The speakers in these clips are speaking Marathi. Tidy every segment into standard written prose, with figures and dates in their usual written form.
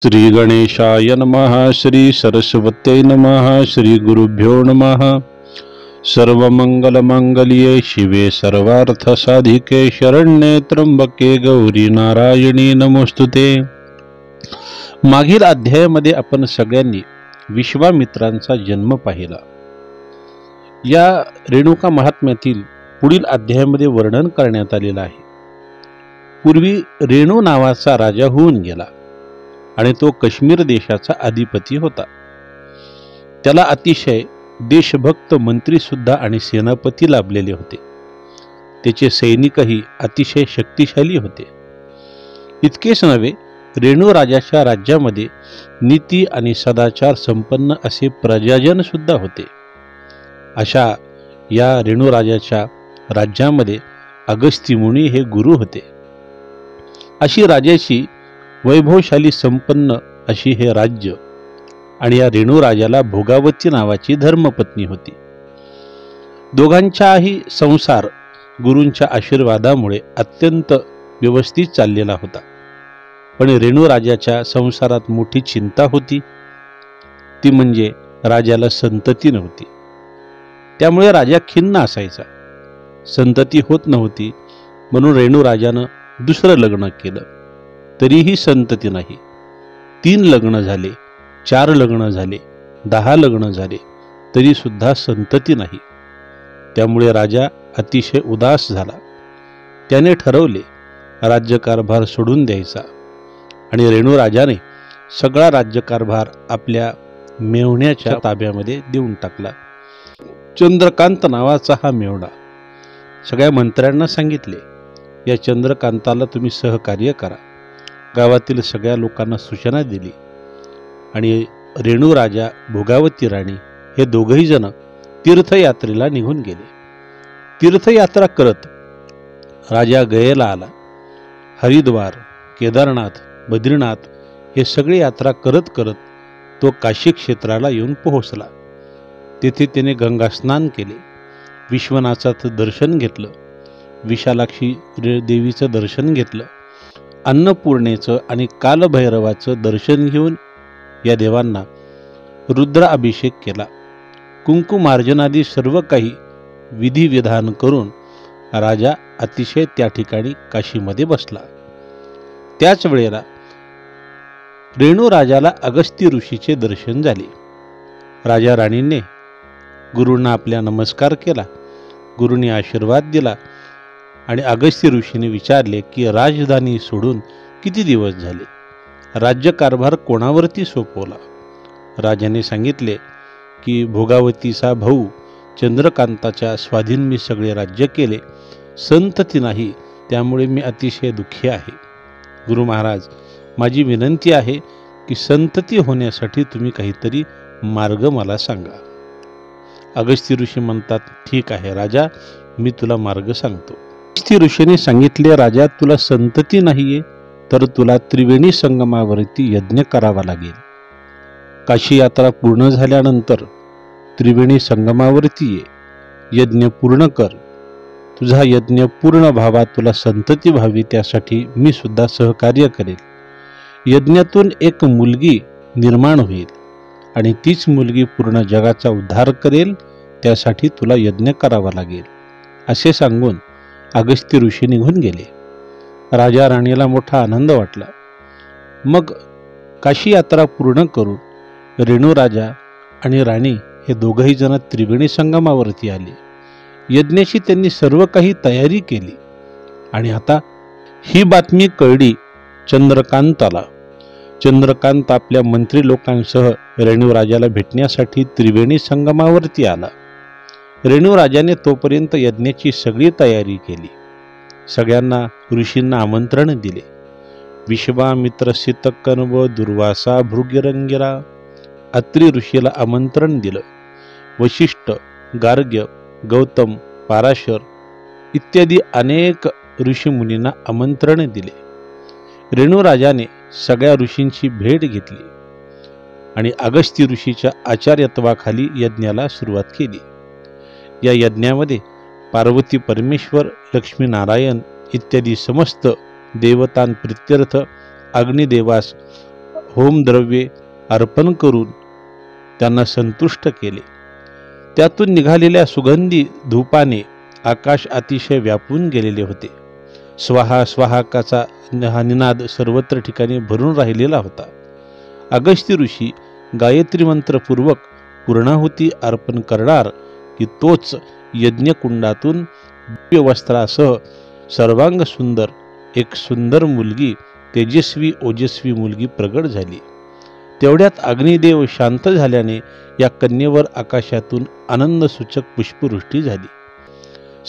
श्री गणेशाय नमः। श्री सरस्वत्यै नमः। श्री गुरुभ्यो नमः। सर्वमंगलमांगल्ये शिवे सर्वार्थसाधिके शरण्ये त्र्यंबके गौरी नारायणी नमोस्तुते। मागील अध्यायामध्ये आपण सगळ्यांनी विश्वामित्रांचा जन्म पाहिला। या रेणुका महात्म्यातील पुढील अध्यायामध्ये वर्णन करण्यात आलेलं आहे। पूर्वी रेणू नावाचा राजा होऊन गेला आणि तो काश्मीर देशाचा अधिपती होता। त्याला अतिशय देशभक्त मंत्री सुद्धा आणि सेनापती लाभलेले होते। त्याचे सैनिकही अतिशय शक्तिशाली होते। इतकेच नव्हे, रेणू राजाच्या राज्यामध्ये नीती आणि सदाचार संपन्न असे प्रजाजन सुद्धा होते। अशा या रेणू राजाच्या राज्यामध्ये अगस्त्य मुनी हे गुरु होते। अशी राजाची वैभवशाली संपन्न अशी हे राज्य, आणि या रेणू राजाला भोगावती नावाची धर्मपत्नी होती। दोघांचाही संसार गुरूंच्या आशीर्वादामुळे अत्यंत व्यवस्थित चाललेला होता। पण रेणू राजाच्या संसारात मोठी चिंता होती, ती म्हणजे राजाला संतती नव्हती। त्यामुळे राजा खिन्न असायचा। संतती होत नव्हती म्हणून रेणू राजानं दुसरं लग्न केलं, तरीही संतती नाही। 3 लग्न झाले, 4 लग्न झाले, 10 लग्न झाले, तरी सुद्धा संतती नाही। त्यामुळे राजा अतिशय उदास झाला। त्याने ठरवले राज्यकारभार सोडून द्यायचा, आणि रेणू राजाने सगळा राज्यकारभार आपल्या मेव्हण्याच्या ताब्यामध्ये देऊन टाकला। चंद्रकांत नावाचा हा मेव्हणा सगळ्या मंत्र्यांना सांगितले, या चंद्रकांताला तुम्ही सहकार्य करा। गावातील सगळ्या लोकांना सूचना दिली, आणि रेणू राजा, भोगावती राणी हे दोघही जण तीर्थयात्रेला निघून गेले। तीर्थयात्रा करत राजा गयेला आला। हरिद्वार, केदारनाथ, बद्रीनाथ हे सगळी यात्रा करत करत तो काशी क्षेत्राला येऊन पोहोचला। तेथे त्याने गंगा स्नान केले, विश्वनाथाचं दर्शन घेतलं, विशालाक्षी देवीचं दर्शन घेतलं, अन्नपूर्णेचं आणि कालभैरवाचं दर्शन घेऊन या देवांना रुद्राभिषेक केला। कुंकुमार्जनादी सर्व काही विधिविधान करून राजा अतिशय त्या ठिकाणी काशीमध्ये बसला। त्याच वेळेला रेणू राजाला अगस्त्य ऋषीचे दर्शन झाले। राजा राणीने गुरूंना आपल्या नमस्कार केला, गुरूंनी आशीर्वाद दिला, आणि अगस्त्य ऋषीने विचारले की राजधानी सोडून किती दिवस झाले, राज्यकारभार कोणावरती सोपवला। राजाने सांगितले की भोगावतीचा भाऊ चंद्रकांताच्या स्वाधीन मी सगळे राज्य केले, संतती नाही, त्यामुळे मी अतिशय दुःखी आहे। गुरु महाराज, माझी विनंती आहे की संतती होण्यासाठी तुम्ही काहीतरी मार्ग मला सांगा। अगस्त्य ऋषी म्हणतात, ठीक आहे राजा, मी तुला मार्ग सांगतो। अगस्त्य ऋषीने सांगितले, राजा, तुला संतती नाहीये तर तुला त्रिवेणी संगमावरती यज्ञ करावा लागेल। काशी यात्रा पूर्ण झाल्यानंतर त्रिवेणी संगमावरती ये, यज्ञ पूर्ण कर। तुझा यज्ञ पूर्ण व्हावा, तुला संतती व्हावी, त्यासाठी मी सुद्धा सहकार्य करेल। यज्ञातून एक मुलगी निर्माण होईल आणि तीच मुलगी पूर्ण जगाचा उद्धार करेल, त्यासाठी तुला यज्ञ करावा लागेल, असे सांगून अगस्त्य ऋषी निघून गेले। राजा राणीला मोठा आनंद वाटला। मग काशी यात्रा पूर्ण करून रेणू राजा आणि राणी हे दोघही जण त्रिवेणी संगमावरती आले। यज्ञाची त्यांनी सर्व काही तयारी केली, आणि आता ही बातमी कळली चंद्रकांताला। चंद्रकांत आपल्या मंत्री लोकांसह रेणू राजाला भेटण्यासाठी त्रिवेणी संगमावरती आला। रेणू राजाने तोपर्यंत यज्ञाची सगळी तयारी केली। सगळ्यांना ऋषींना आमंत्रण दिले। विश्वामित्र, सितकन्व, दुर्वासा, भृगिरंगिरा, अत्रि ऋषीला आमंत्रण दिलं। वशिष्ठ, गार्ग्य, गौतम, पाराशर इत्यादी अनेक ऋषीमुनींना आमंत्रण दिले। रेणू राजाने सगळ्या ऋषींची भेट घेतली आणि अगस्त्य ऋषीच्या आचार्यत्वाखाली यज्ञाला सुरुवात केली। या यज्ञामध्ये पार्वती परमेश्वर, लक्ष्मी नारायण इत्यादी समस्त देवतांप्रित्यर्थ अग्निदेवास होमद्रव्ये अर्पण करून त्यांना संतुष्ट केले. त्यातून निघालेल्या सुगंधी धूपाने आकाश अतिशय व्यापून गेलेले होते. स्वाहा स्वाहाकाचा हा निनाद सर्वत्र ठिकाणी भरून राहिलेला होता. अगस्त्य ऋषी गायत्री मंत्रपूर्वक पूर्णाहुती अर्पण करणार की तोच यज्ञकुंडातून दिव्य वस्त्रासह सर्वांग सुंदर एक सुंदर मुलगी, तेजस्वी ओजस्वी मुलगी प्रगट झाली. तेवढ्यात अग्निदेव शांत झाल्याने या कन्येवर आकाशातून आनंदसूचक पुष्पवृष्टी झाली.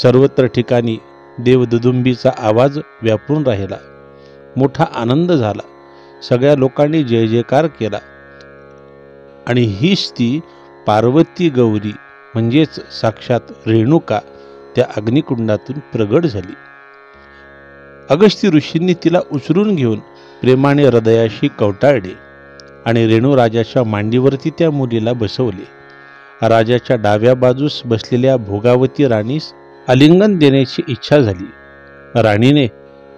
सर्वत्र ठिकाणी देवदुदुंबीचा आवाज व्यापून राहिला. मोठा आनंद झाला. सगळ्या लोकांनी जय जयकार केला. आणि हीच ती पार्वती गौरी म्हणजेच साक्षात रेणुका त्या अग्निकुंडातून प्रगट झाली. अगस्त्य ऋषींनी तिला उचलून घेऊन प्रेमाने हृदयाशी कवटाळले आणि रेणू राजाच्या मांडीवरती त्या मुलीला बसवले. राजाच्या डाव्या बाजूस बसलेल्या भोगावती राणीस आलिंगन देण्याची इच्छा झाली. राणीने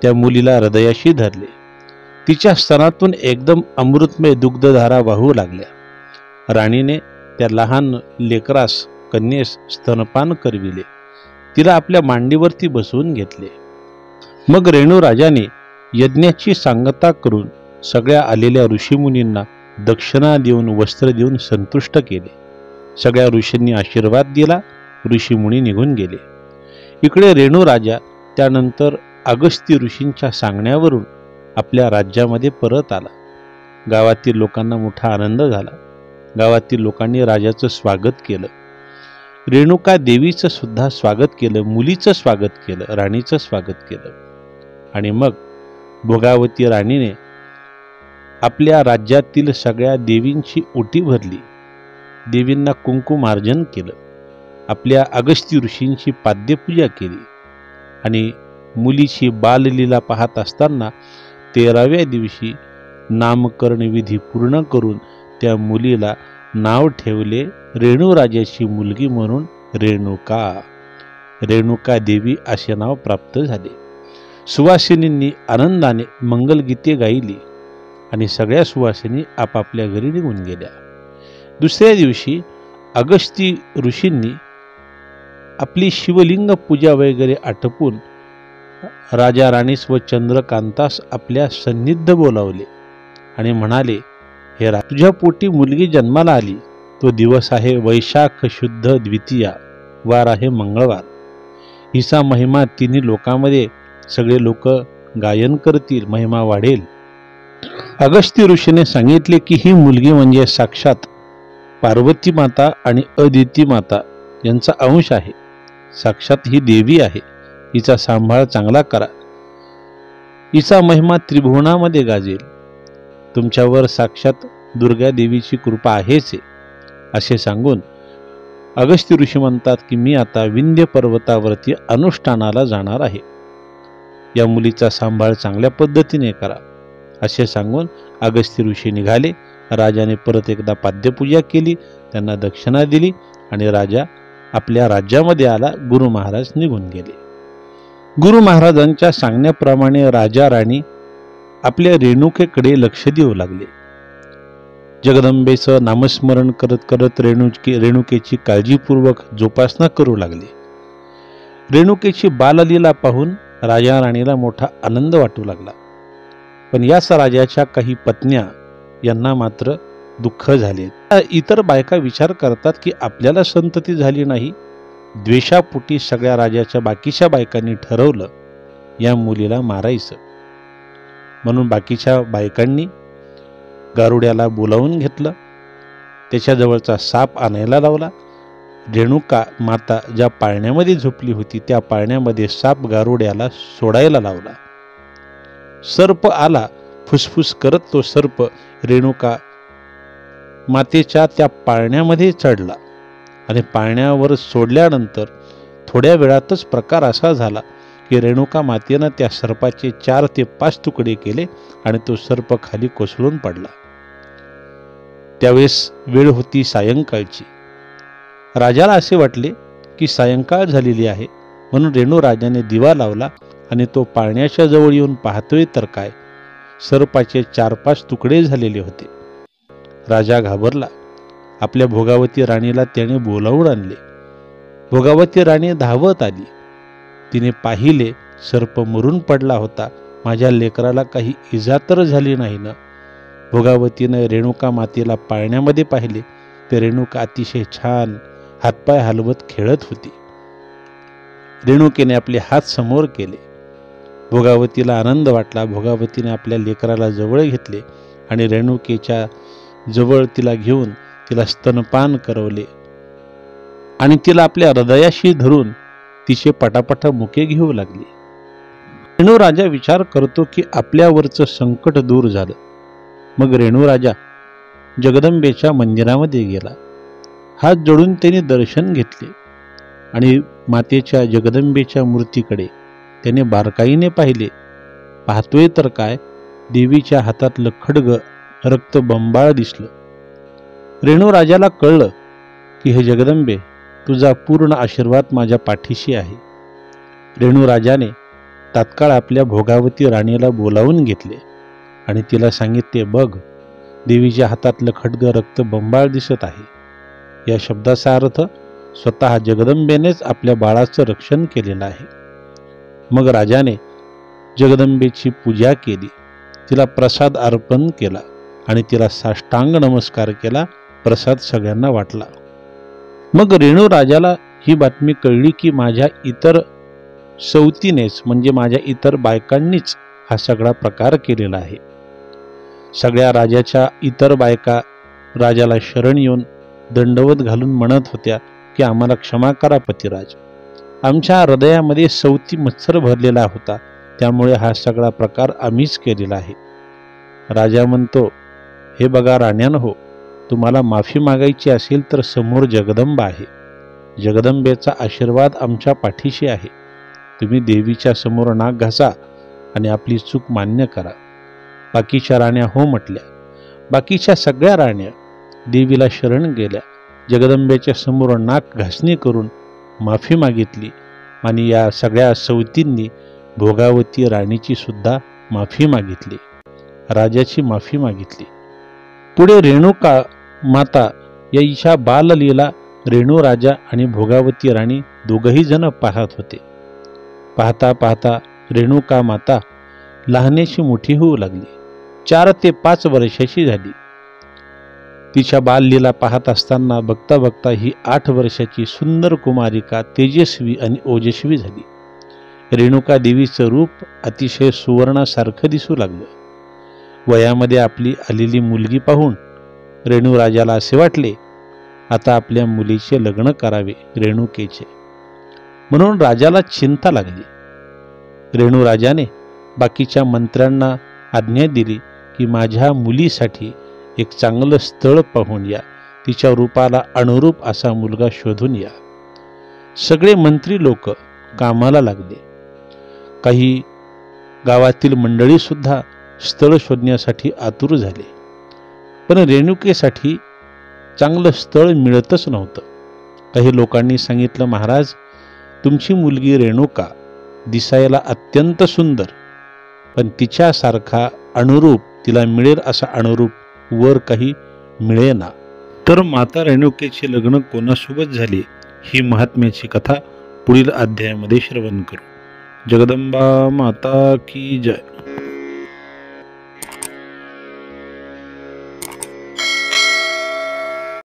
त्या मुलीला हृदयाशी धरले. तिच्या स्तनातून एकदम अमृतमय दुग्धधारा वाहू लागल्या. राणीने त्या लहान लेकरास कन्येस स्तनपान करविले. तिला आपल्या मांडीवरती बसवून घेतले. मग रेणू राजाने यज्ञाची सांगता करून सगळ्या आलेल्या ऋषीमुनींना दक्षिणा देऊन वस्त्र देऊन संतुष्ट केले. सगळ्या ऋषींनी आशीर्वाद दिला. ऋषीमुनी निघून गेले. इकडे रेणू राजा त्यानंतर अगस्त्य ऋषींच्या सांगण्यावरून आपल्या राज्यामध्ये परत आला. गावातील लोकांना मोठा आनंद झाला. गावातील लोकांनी राजाचं स्वागत केलं. रेणुका देवीचं सुद्धा स्वागत केलं. मुलीचं स्वागत केलं. राणीचं स्वागत केलं. आणि मग भोगावती राणीने आपल्या राज्यातील सगळ्या देवींची ओटी भरली. देवींना कुंकुमार्जन केलं. आपल्या अगस्त्य ऋषींची पाद्यपूजा केली. आणि मुलीची बाललीला पाहत असताना 13व्या दिवशी नामकरण विधी पूर्ण करून त्या मुलीला नाव ठेवले रेणू राजाची मुलगी म्हणून रेणुका. रेणुका देवी असे नाव प्राप्त झाले. सुवासिनींनी आनंदाने मंगलगीते गायली आणि सगळ्या सुवासिनी आपापल्या घरी निघून गेल्या. दुसऱ्या दिवशी अगस्त्य ऋषींनी आपली शिवलिंग पूजा वगैरे आटपून राजा राणीस व चंद्रकांतास आपल्या सन्निध बोलावले आणि म्हणाले, हे तुझ्या पोटी मुलगी जन्माला आली. तो दिवस आहे वैशाख शुद्ध द्वितीया, वार आहे मंगळवार. हिचा महिमा तिन्ही लोकांमध्ये सगळे लोक गायन करतील, महिमा वाढेल. अगस्त्य ऋषीने सांगितले की ही मुलगी म्हणजे साक्षात पार्वती माता आणि अदिती माता यांचा अंश आहे. साक्षात ही देवी आहे. हिचा सांभाळ चांगला करा. हिचा महिमा त्रिभुवनामध्ये गाजेल. तुमच्यावर साक्षात दुर्गा देवीची कृपा आहेच असे सांगून अगस्त्य ऋषी म्हणतात की मी आता विंध्य पर्वतावरती अनुष्ठानाला जाणार आहे. या मुलीचा सांभाळ चांगल्या पद्धतीने करा असे सांगून अगस्त्य ऋषी निघाले. राजाने परत एकदा पाद्यपूजा केली. त्यांना दक्षिणा दिली आणि राजा आपल्या राज्यामध्ये आला. गुरु महाराज निघून गेले. गुरु महाराजांच्या सांगण्याप्रमाणे राजा राणी आपल्या रेणुकेकडे लक्ष देऊ लागले. जगदंबेचं नामस्मरण करत करत रेणुकेची काळजीपूर्वक जोपासना करू लागले. रेणुकेची बाललीला पाहून राजा राणीला मोठा आनंद वाटू लागला. पण याच राजाच्या काही पत्न्या यांना मात्र दुःख झाले. इतर बायका विचार करतात की आपल्याला संतती झाली नाही. द्वेषापोटी सगळ्या राजाच्या बाकीच्या बायकांनी ठरवलं या मुलीला मारायचं. म्हणून बाकीच्या बायकांनी गारुड्याला बोलावून घेतलं. त्याच्याजवळचा साप आणायला लावला. रेणुका माता ज्या पाळण्यामध्ये झोपली होती त्या पाळण्यामध्ये साप गारुड्याला सोडायला लावला. सर्प आला. फुसफुस करत तो सर्प रेणुका मातेच्या त्या पाळण्यामध्ये चढला आणि पाळण्यावर सोडल्यानंतर थोड्या वेळातच प्रकार असा झाला की रेणुका मातेनं त्या सर्पाचे 4 ते 5 तुकडे केले आणि तो सर्प खाली कोसळून पडला. त्यावेळेस वेळ होती सायंकाळची. राजाला असे वाटले की सायंकाळ झालेली आहे म्हणून रेणू राजाने दिवा लावला आणि तो पाळण्याच्या जवळ येऊन पाहतोय तर काय सर्पाचे 4-5 तुकडे झालेले होते. राजा घाबरला. आपल्या भोगावती राणीला त्याने बोलावून आणले. भोगावती राणी धावत आली. तिने पाहिले सर्प मरून पडला होता. माझ्या लेकराला काही इजा तर झाली नाही ना. भोगावतीने रेणुका मातेला पाळण्यामध्ये पाहिले तर रेणुका अतिशय छान हातपाय हलवत खेळत होती. रेणुकेने आपले हात समोर केले. भोगावतीला आनंद वाटला. भोगावतीने आपल्या लेकराला जवळ घेतले आणि रेणुकेच्या जवळ तिला घेऊन तिला स्तनपान करवले आणि तिला आपल्या हृदयाशी धरून तिचे पटापटा मुके घेऊ लागले. रेणू राजा विचार करतो की आपल्यावरचं संकट दूर झालं. मग रेणू राजा जगदंबेच्या मंदिरामध्ये गेला. हात जोडून त्याने दर्शन घेतले आणि मातेच्या जगदंबेच्या मूर्तीकडे त्याने बारकाईने पाहिले. पाहतोय तर काय, देवीच्या हातातलं खड्ग रक्तबंबाळ दिसलं. रेणू राजाला कळलं की हे जगदंबे, तुझा पूर्ण आशीर्वाद माझ्या पाठीशी आहे. रेणू राजाने तात्काळ आपल्या भोगावती राणीला बोलावून घेतले आणि तिला सांगितले, बघ, देवीच्या हातातलं खड्ग रक्तबंबाळ दिसत आहे. या शब्दाचा अर्थ स्वतः जगदंबेनेच आपल्या बाळाचं रक्षण केलेलं आहे. मग राजाने जगदंबेची पूजा केली, तिला प्रसाद अर्पण केला आणि तिला साष्टांग नमस्कार केला. प्रसाद सगळ्यांना वाटला. मग रेणू राजाला ही बातमी कळली की माझ्या इतर सवतीनेच म्हणजे माझ्या इतर बायकांनीच हा सगळा प्रकार केलेला आहे. सगळ्या राजाच्या इतर बायका राजाला शरण येऊन दंडवत घालून म्हणत होत्या की आम्हाला क्षमा करा पतिराज, आमच्या हृदयामध्ये सवती मत्सर भरलेला होता, त्यामुळे हा सगळा प्रकार आम्हीच केलेला आहे. राजा म्हणतो, हे बघा राण्यांनो हो, तुम्हाला माफी मागायची असेल तर समोर जगदंबा आहे. जगदंबेचा आशीर्वाद आमच्या पाठीशी आहे. तुम्ही देवीच्या समोर नाक घासा आणि आपली चूक मान्य करा. बाकीच्या राण्या हो म्हटल्या. बाकीच्या सगळ्या राण्या देवीला शरण गेल्या. जगदंबेच्या समोर नाक घासणी करून माफी मागितली आणि या सगळ्या सवतींनी भोगावती राणीची सुद्धा माफी मागितली, राजाची माफी मागितली. पुढे रेणुका माता याच्या बाललीला रेणू राजा आणि भोगावती राणी दोघही जण पाहत होते. पाहता पाहता रेणुका माता लहानेची मोठी होऊ लागली. 4 ते 5 वर्षाची झाली. तिच्या बाललीला पाहत असताना बघता बघता ही 8 वर्षाची सुंदर कुमारिका तेजस्वी आणि ओजस्वी झाली. रेणुका देवीचं रूप अतिशय सुवर्णासारखं दिसू लागलं. वयामध्ये आपली आलेली मुलगी पाहून रेणू राजाला असे वाटले, आता आपल्या मुलीचे लग्न करावे रेणुकेचे. म्हणून राजाला चिंता लागली. रेणू राजाने बाकीच्या मंत्र्यांना आज्ञा दिली की माझ्या मुलीसाठी एक चांगलं स्थळ पाहून या, तिच्या रूपाला अनुरूप असा मुलगा शोधून या. सगळे मंत्री लोक कामाला लागले. काही गावातील मंडळी सुद्धा स्थळ शोधण्यासाठी आतुर झाले. पण रेणुकेसाठी चांगलं स्थळ मिळतच नव्हतं. काही लोकांनी सांगितलं, महाराज, तुमची मुलगी रेणुका दिसायला अत्यंत सुंदर, पण तिच्यासारखा अनुरूप तिला मिळेल असा अनुरूप वर काही मिळेना. तर माता रेणुकेचे लग्न कोणासोबत झाले ही महात्म्याची कथा पुढील अध्यायामध्ये श्रवण करू. जगदंबा माता की जय.